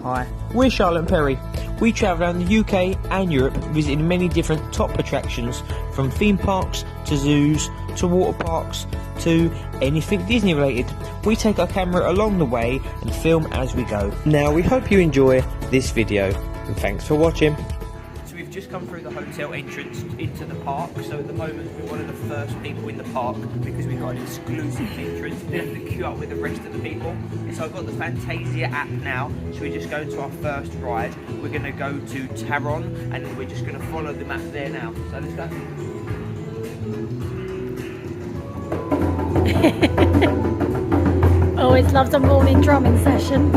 Hi, we're Charlotte and Perry. We travel around the UK and Europe, visiting many different top attractions, from theme parks to zoos to water parks to anything Disney related. We take our camera along the way and film as we go. Now we hope you enjoy this video and thanks for watching. So we've just come through the hotel entrance into the park, so at the moment we're one of the first people in the park because we've got an exclusive entrance. We have to queue up with the rest of the people. So I've got the Fantasia app now, so we just go to our first ride. We're going to go to Taron and we're just going to follow the map there now. So let's go. Always loves a morning drumming session.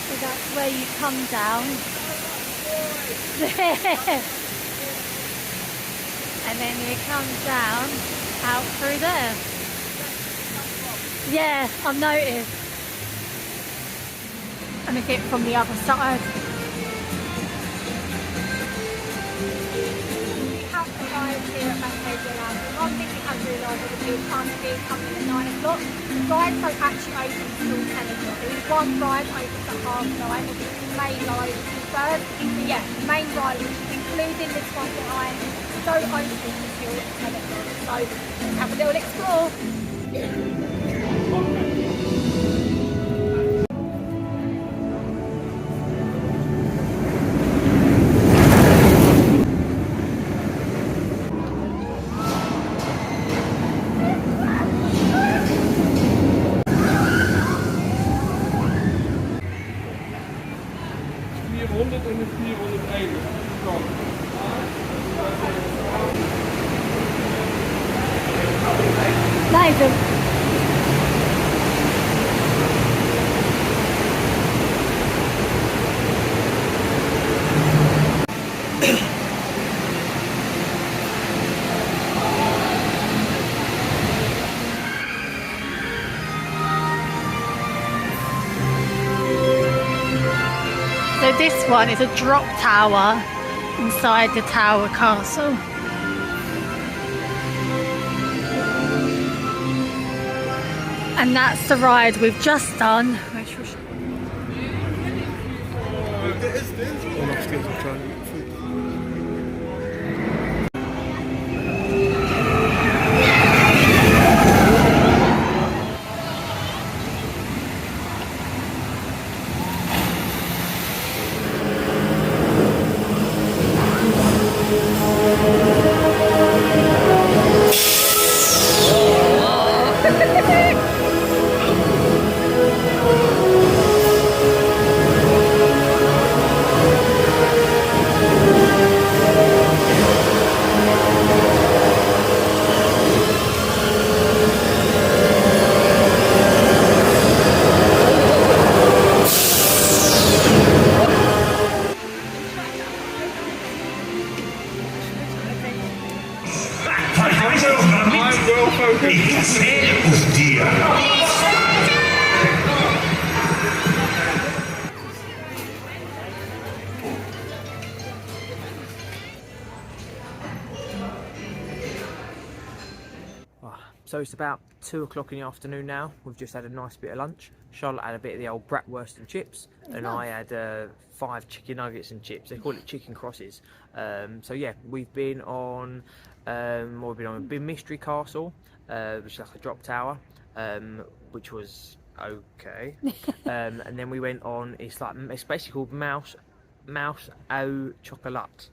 So that's where you come down. And then you come down out through there. Yeah, I've noticed. And a bit from the other side. We have arrived here at Phantasialand. One thing we have realised is the time to be coming at 9 o'clock. The rides don't actually open until 10 o'clock. There is one ride opens at 9:30, which is the main ride first. But yeah, the main ride, which is including this one behind, don't open until 10 o'clock. So let's have a little explore. So this one is a drop tower inside the tower castle. And that's the ride we've just done, which was... So it's about 2 o'clock in the afternoon now. We've just had a nice bit of lunch. Charlotte had a bit of the old bratwurst and chips, and I had 5 chicken nuggets and chips. They call it chicken crosses. So yeah, we've been on what we've been on. We've been Mystery Castle, which is like a drop tower, which was okay. And then we went on. It's basically called Mouse au Chocolat,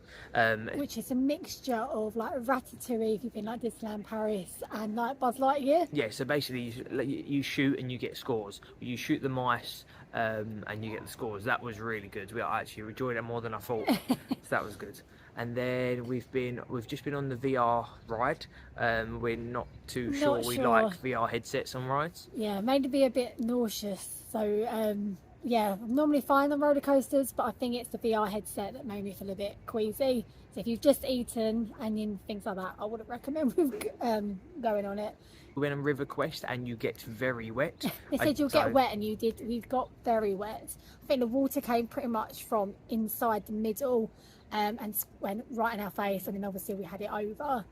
which is a mixture of like Ratatouille, if you've been like Disneyland Paris, and like Buzz Lightyear. Yeah, so basically you shoot and you get scores. You shoot the mice and you get the scores. That was really good. We actually enjoyed it more than I thought. So that was good. And then we've just been on the VR ride. We're not too sure we like VR headsets on rides. Yeah, made to be a bit nauseous. So yeah, I'm normally fine on roller coasters, but I think it's the VR headset that made me feel a bit queasy. So if you've just eaten and things like that, I wouldn't recommend going on it. We went on River Quest and you get very wet. They said you'll get wet, and you did. We got very wet. I think the water came pretty much from inside the middle, and went right in our face, and then obviously we had it over.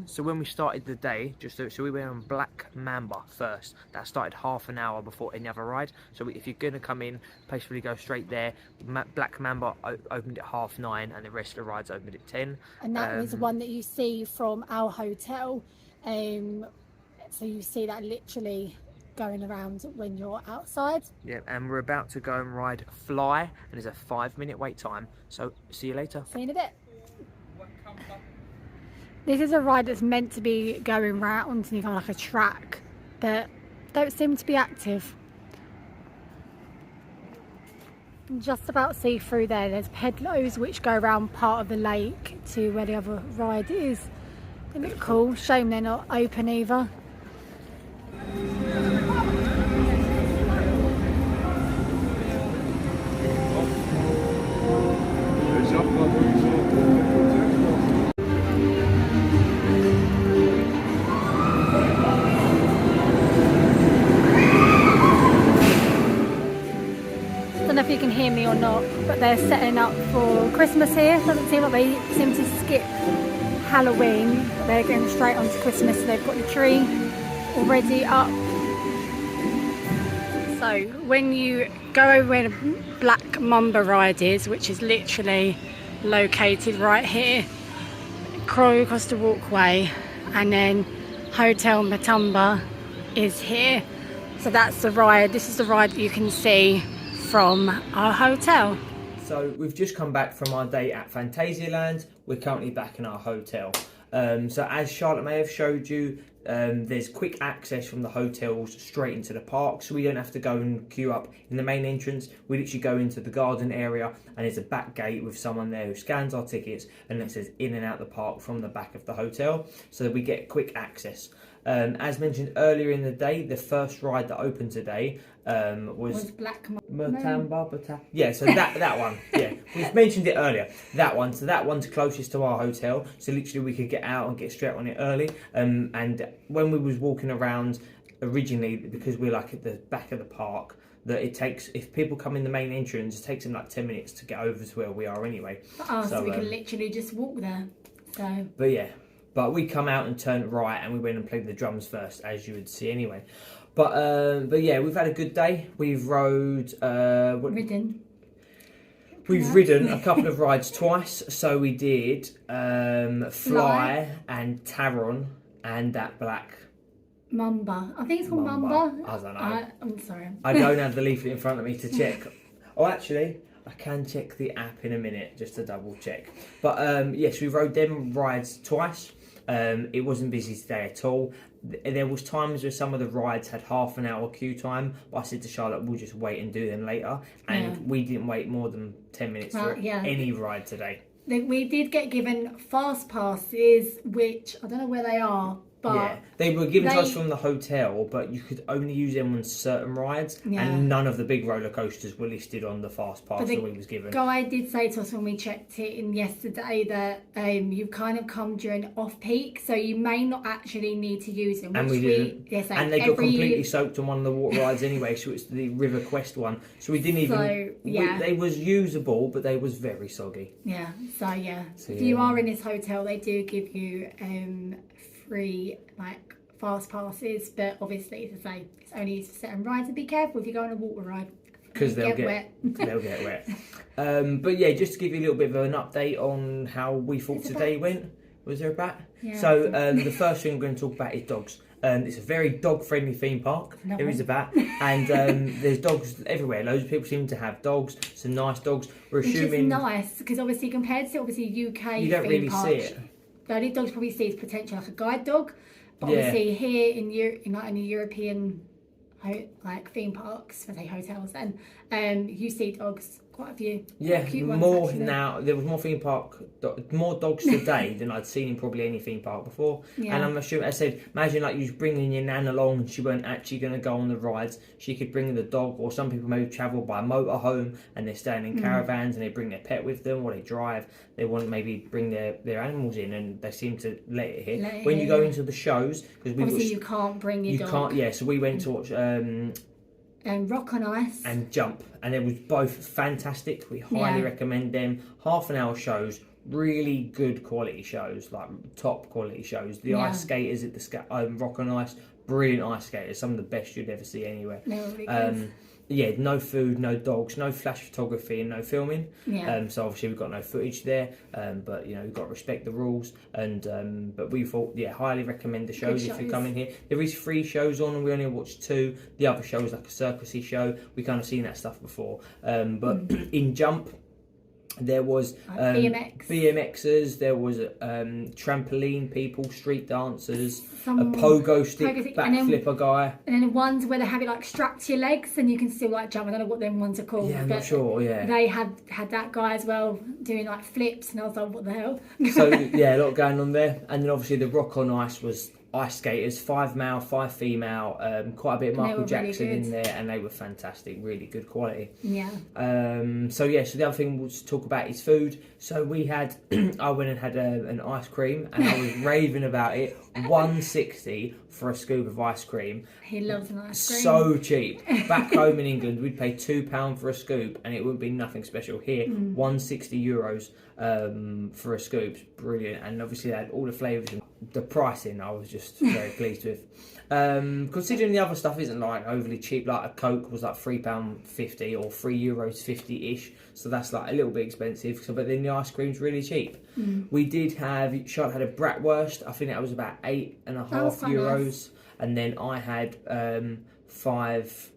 So when we started the day, so we went on Black Mamba first. That started half an hour before any other ride. So if you're gonna come in, basically go straight there. Black Mamba opened at 9:30, and the rest of the rides opened at 10. And that was the one that you see from our hotel. So you see that literally going around when you're outside. Yeah, and we're about to go and ride Fly, and there's a 5-minute wait time. So see you later. See you in a bit. This is a ride that's meant to be going round, and you got like a track, but don't seem to be active. Just about see through there. There's pedlos which go around part of the lake to where the other ride is. They look cool. Shame they're not open either. Don't know if you can hear me or not, but they're setting up for Christmas here. Doesn't seem like they seem to skip Halloween. They're going straight on to Christmas. So they've got the tree already up. So when you go over where the Black Mamba ride is, which is literally located right here, crawl across the walkway, and then Hotel Matamba is here. So that's the ride. This is the ride that you can see from our hotel. So we've just come back from our day at Phantasialand. We're currently back in our hotel. So as Charlotte may have showed you, there's quick access from the hotels straight into the park, so we don't have to go and queue up in the main entrance. We literally go into the garden area, and there's a back gate with someone there who scans our tickets, and it says in and out the park from the back of the hotel, so that we get quick access. As mentioned earlier in the day, the first ride that opened today was Black Matamba. Yeah, so that one. Yeah, we've mentioned it earlier. That one. So that one's closest to our hotel. So literally we could get out and get straight on it early. And when we was walking around originally, because we're like at the back of the park, that it takes, if people come in the main entrance, it takes them like 10 minutes to get over to where we are anyway. Oh, so we can literally just walk there. So. But yeah. But we come out and turned right, and we went and played the drums first, as you would see anyway. But yeah, we've had a good day. We've ridden a couple of rides twice. So we did Fly and Taron and that Black Mamba. I think it's called Mamba. I don't know. I'm sorry. I don't have the leaflet in front of me to check. Oh, actually, I can check the app in a minute just to double check. But yes, we rode them rides twice. It wasn't busy today at all. There was times where some of the rides had half an hour queue time, but I said to Charlotte, we'll just wait and do them later. And we didn't wait more than 10 minutes for any ride today. We did get given fast passes, which I don't know where they are. But yeah, they were given to us from the hotel, but you could only use them on certain rides, and none of the big roller coasters were listed on the fast pass that we was given. Guy did say to us when we checked it in yesterday that you kind of come during off-peak, so you may not actually need to use them. And we didn't. And they got completely soaked on one of the water rides anyway, so it's the River Quest one. So we didn't even... they was usable, but they was very soggy. Yeah, so if you are in this hotel, they do give you... free like fast passes, but obviously, as I say, it's only used for certain rides, and be careful if you go on a water ride because they'll get wet. They'll get wet. But yeah, just to give you a little bit of an update on how we thought today went. Was there a bat? Yeah, so the first thing I'm going to talk about is dogs. It's a very dog-friendly theme park. There is a bat, and there's dogs everywhere. Loads of people seem to have dogs. Some nice dogs. We're assuming which is nice because obviously compared to UK, you don't really see it. The only dogs probably see is potentially like a guide dog, but obviously here in the European like theme parks, I say hotels, then you see dogs quite a few. Yeah, Cute ones, more actually. now. There was more theme park, more dogs today than I'd seen in probably any theme park before. Yeah. And I'm assuming, I said, imagine like you bringing your nan along and she weren't actually going to go on the rides. She could bring the dog, or some people maybe travel by motorhome and they're staying in caravans and they bring their pet with them, or they drive. They want to maybe bring their animals in, and they seem to let it here. When you go into the shows, because obviously you can't bring your dog. You can't. Yeah, so we went to watch. And Rock on Ice and Jump, and it was both fantastic. We highly recommend them. Half an hour shows, really good quality shows, like top quality shows. The ice skaters at the Rock on Ice, brilliant ice skaters, some of the best you'd ever see anywhere. They were really good. Yeah, no food, no dogs, no flash photography, and no filming. Yeah. So obviously we've got no footage there, but you know we've got to respect the rules. And but we thought, highly recommend the shows if you're coming here. There is 3 shows on, and we only watched 2. The other show was like a circusy show. We kind of seen that stuff before. But in Jump, there was BMXers, there was trampoline people, street dancers, a pogo stick backflipper guy, and then the ones where they have it like strapped to your legs and you can still like jump. I don't know what them ones are called. Yeah, I'm not sure. Yeah, they had that guy as well doing like flips, and I was like, what the hell? So yeah, a lot going on there. And then obviously the Rock on Ice was ice skaters, 5 male, 5 female, quite a bit of Michael Jackson in there, and they were fantastic, really good quality. Yeah. So the other thing we'll talk about is food. So we had, I went and had an ice cream, and I was raving about it. $1.60 for a scoop of ice cream. He loves an ice cream. So cheap. Back home in England, we'd pay £2 for a scoop, and it wouldn't be nothing special. Here, €160 for a scoop. Brilliant. And obviously they had all the flavours. The pricing I was just very pleased with. Considering the other stuff isn't like overly cheap, like a Coke was like £3.50 or €3.50-ish, so that's like a little bit expensive. But then the ice cream's really cheap. We did have, Charlotte had a bratwurst. I think that was about €8.50, nice. And then I had 5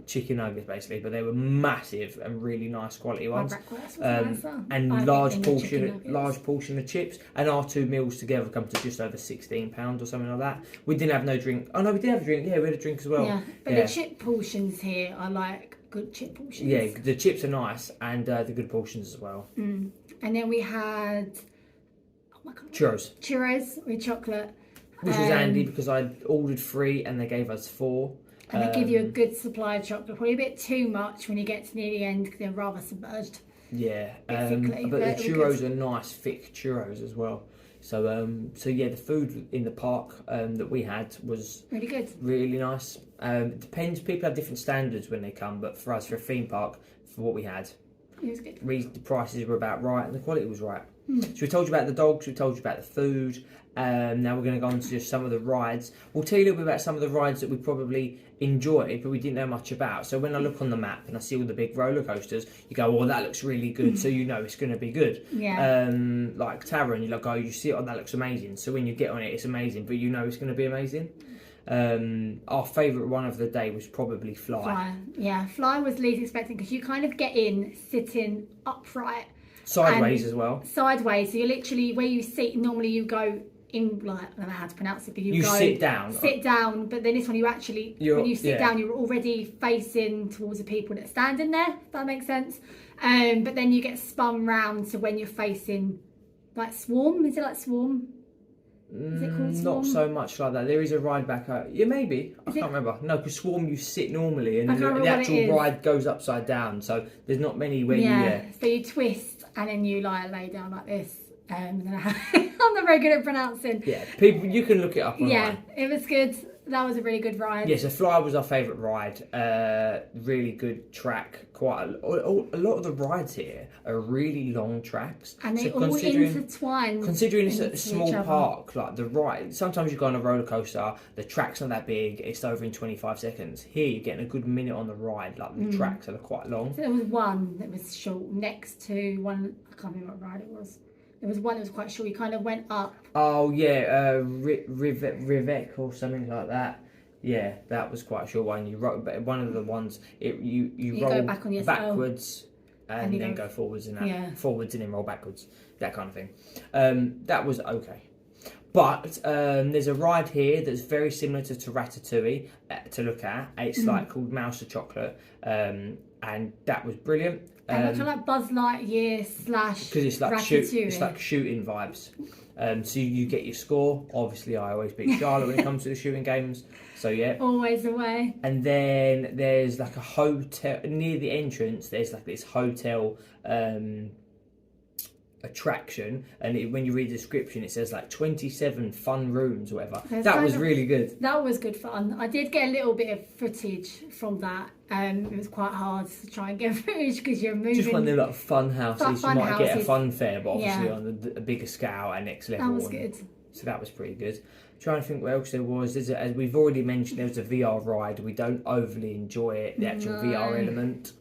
chicken nuggets basically, but they were massive and really nice quality ones. And large portion of chips, and our 2 meals together come to just over £16 or something like that. We didn't have no drink. Oh no, we did have a drink. Yeah, we had a drink as well. Yeah, but the chip portions here are like good chip portions. Yeah, the chips are nice, and the good portions as well. And then we had churros with chocolate, which was handy because I ordered 3 and they gave us 4. And they give you a good supply of chocolate, probably a bit too much when you get to near the end because they're rather submerged. Yeah, but the churros are nice, thick churros as well. So yeah, the food in the park that we had was really good, really nice. It depends. People have different standards when they come, but for us, for a theme park, for what we had, it was good. The prices were about right and the quality was right. So we told you about the dogs, we told you about the food. Now we're going to go on to just some of the rides. We'll tell you a little bit about some of the rides that we probably enjoyed, but we didn't know much about. So when I look on the map and I see all the big roller coasters, you go, "Oh, that looks really good," so you know it's going to be good. Yeah. Like Taron, you're like, "Oh, you see it? Oh, that looks amazing." So when you get on it, it's amazing, but you know it's going to be amazing. Our favourite one of the day was probably Fly. Yeah, Fly was least expected because you kind of get in sitting upright. Sideways as well. Sideways, so you're literally where you sit. Normally you go in, like, I don't know how to pronounce it, but you go sit down. Sit down, but then this one when you sit down, you're already facing towards the people that are standing there. If that makes sense. But then you get spun round to when you're facing like Swarm. Is it like Swarm? Is it called Swarm? Not so much like that. There is a ride back out. Yeah, maybe. I can't remember. No, because Swarm you sit normally, and the actual ride goes upside down. So there's not many where so you twist and then you lay down like this. I'm not very good at pronouncing. Yeah, people, you can look it up online. Yeah, it was good. That was a really good ride. Yeah, so Fly was our favourite ride. Really good track. Quite a lot of the rides here are really long tracks. And they all intertwine. Considering it's a small park, like the ride, sometimes you go on a roller coaster, the track's not that big, it's over in 25 seconds. Here you're getting a good minute on the ride, like the tracks are quite long. So there was one that was short next to one, I can't remember what ride it was. There was one that was quite short. You kind of went up. Oh yeah, Rivec or something like that. Yeah, that was quite a short one. You roll, but one of the ones you roll go back on backwards and then go forwards and forwards and then roll backwards, that kind of thing. That was okay. But there's a ride here that's very similar to Ratatouille to look at. It's like called Mouse to Chocolate. And and that was brilliant. And kind of like Buzz Lightyear / because it's like Ratatouille. it's like shooting vibes. So you get your score. Obviously, I always beat Charlotte when it comes to the shooting games. So yeah, always the way. And then there's like a hotel near the entrance. There's like this hotel attraction, and when you read the description, it says like 27 fun rooms or whatever. That was really good. That was good fun. I did get a little bit of footage from that. It was quite hard to try and get footage because you're moving. Just one of the like fun houses. Fun you might houses. get a fun fair, but obviously on a bigger scale and next level. That was good. So that was pretty good. Trying to think what else there was. As we've already mentioned, there was a VR ride. We don't overly enjoy it, the actual VR element.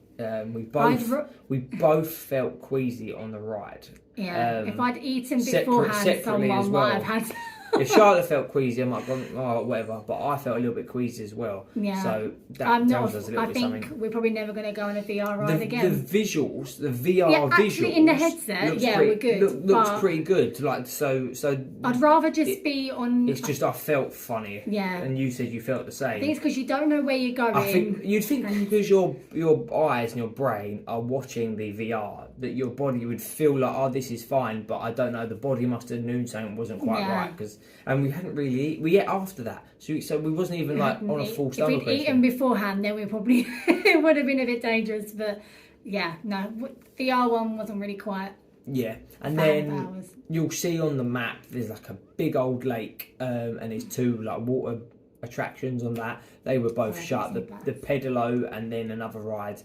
We both felt queasy on the ride. Yeah, if I'd eaten beforehand, someone might have had. If Charlotte felt queasy, I might have gone, oh, whatever. But I felt a little bit queasy as well. Yeah. So that tells us a little bit something. I think we're probably never going to go on a VR ride again. The visuals, the VR visuals. Actually in the headset, we're good. Looks pretty good. Like so. I'd rather just be on. It's just I felt funny. Yeah. And you said you felt the same. I think it's because you don't know where you're going. I think you'd think because your eyes and your brain are watching the VR that your body would feel like, oh, this is fine, but I don't know. The body must have known something wasn't quite right and we hadn't really we ate after that, so we wasn't even like on a full stomach. If we'd eaten beforehand, then we probably it would have been a bit dangerous. But yeah, no, the VR one wasn't really quite. Yeah, and then you'll see on the map there's like a big old lake, and there's two like water attractions on that. They were both shut. The pedalo and then another ride.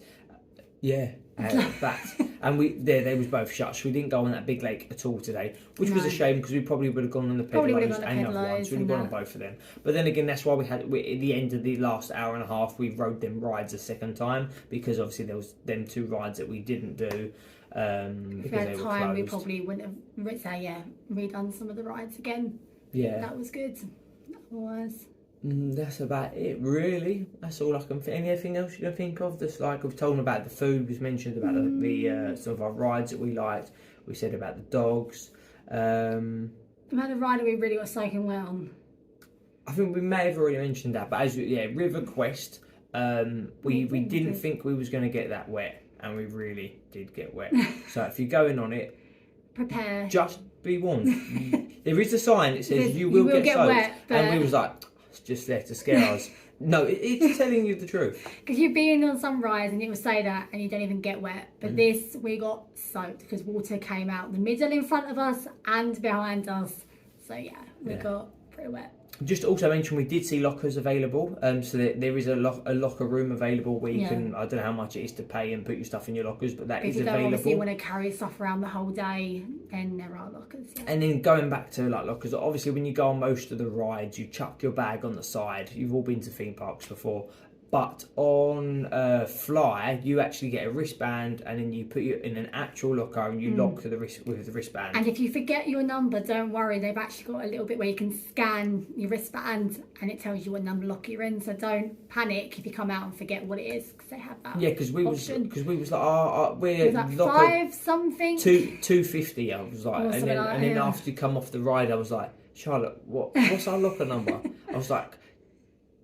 Yeah, and they was both shut, so we didn't go on that big lake at all today, which was a shame because we probably would have gone on the pedalos and other ones. We'd have gone on both of them. But then again, that's why at the end of the last hour and a half, we rode them rides a second time because obviously there was them two rides that we didn't do. If we had time, we probably wouldn't have redone some of the rides again. Yeah, that was good. Otherwise. That's about it, really. That's all I can think. Anything else you can think of? Just like we've told them about the food, we've mentioned about the some of our rides that we liked. We said about the dogs. We had a ride that we really got soaking wet on. I think we may have already mentioned that, but River Quest. We didn't think we was going to get that wet, and we really did get wet. So if you're going on it, prepare. Just be warned. There is a sign that says you will get soaked, wet, and we was like. Just there to scare us. No, it's telling you the truth. Because you've been on some rides and it will say that and you don't even get wet. But this, we got soaked because water came out the middle in front of us and behind us. So yeah, we got pretty wet. Just also mention we did see lockers available. So there is a locker room available where you can, I don't know how much it is to pay and put your stuff in your lockers, but that is available. If you don't obviously want to carry stuff around the whole day, then there are lockers. Yeah. And then going back to like lockers, obviously when you go on most of the rides, you chuck your bag on the side. You've all been to theme parks before. But on Fly, you actually get a wristband and then you put it in an actual locker and you lock with the wristband. And if you forget your number, don't worry. They've actually got a little bit where you can scan your wristband and it tells you what number locker you're in. So don't panic if you come out and forget what it is because they have that. Yeah, because we was like, we're like five something. 250. I was like, and then after you come off the ride, I was like, Charlotte, what's our locker number? I was like.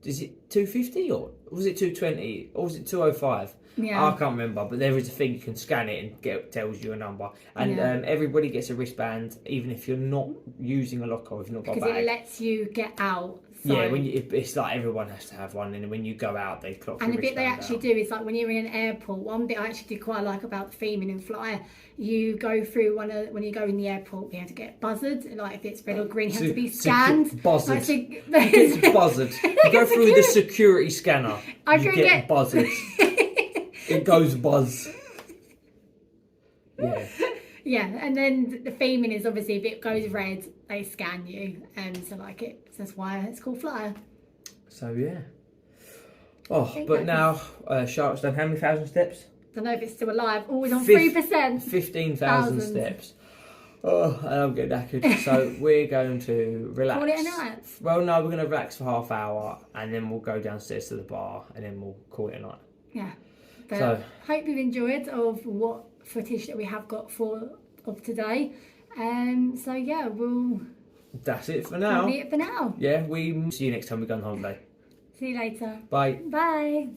Is it 250 or was it 220 or was it 205? Yeah, I can't remember, but there is a thing you can scan it and tells you a number. And everybody gets a wristband, even if you're not using a locker or if you've not got a bag. Because it lets you get out. So. Yeah, it's like everyone has to have one, and when you go out, they clock. And the bit they actually do is like when you're in an airport. One bit I actually do quite like about the theming in Fly. You go through when you go in the airport, you have to get buzzard. Like if it's red or green, you have to be scanned. Buzzard. It's buzzard. You go through the security scanner. You get buzzard. It goes buzz. Yeah. Yeah, and then the theming is obviously if it goes red, they scan you, and so that's why it's called Flyer. So yeah. Oh, but now Charlotte's done how many thousand steps? Don't know if it's still alive. Always on 3%. 15,000 steps. Oh, and I'm getting knackered. So we're going to relax. Call it a night. Well, no, we're going to relax for half hour, and then we'll go downstairs to the bar, and then we'll call it a night. Yeah. But so hope you've enjoyed of what footage that we have got of today. So yeah, that's it for now. That's it for now. Yeah, we see you next time we go on holiday. See you later. Bye. Bye.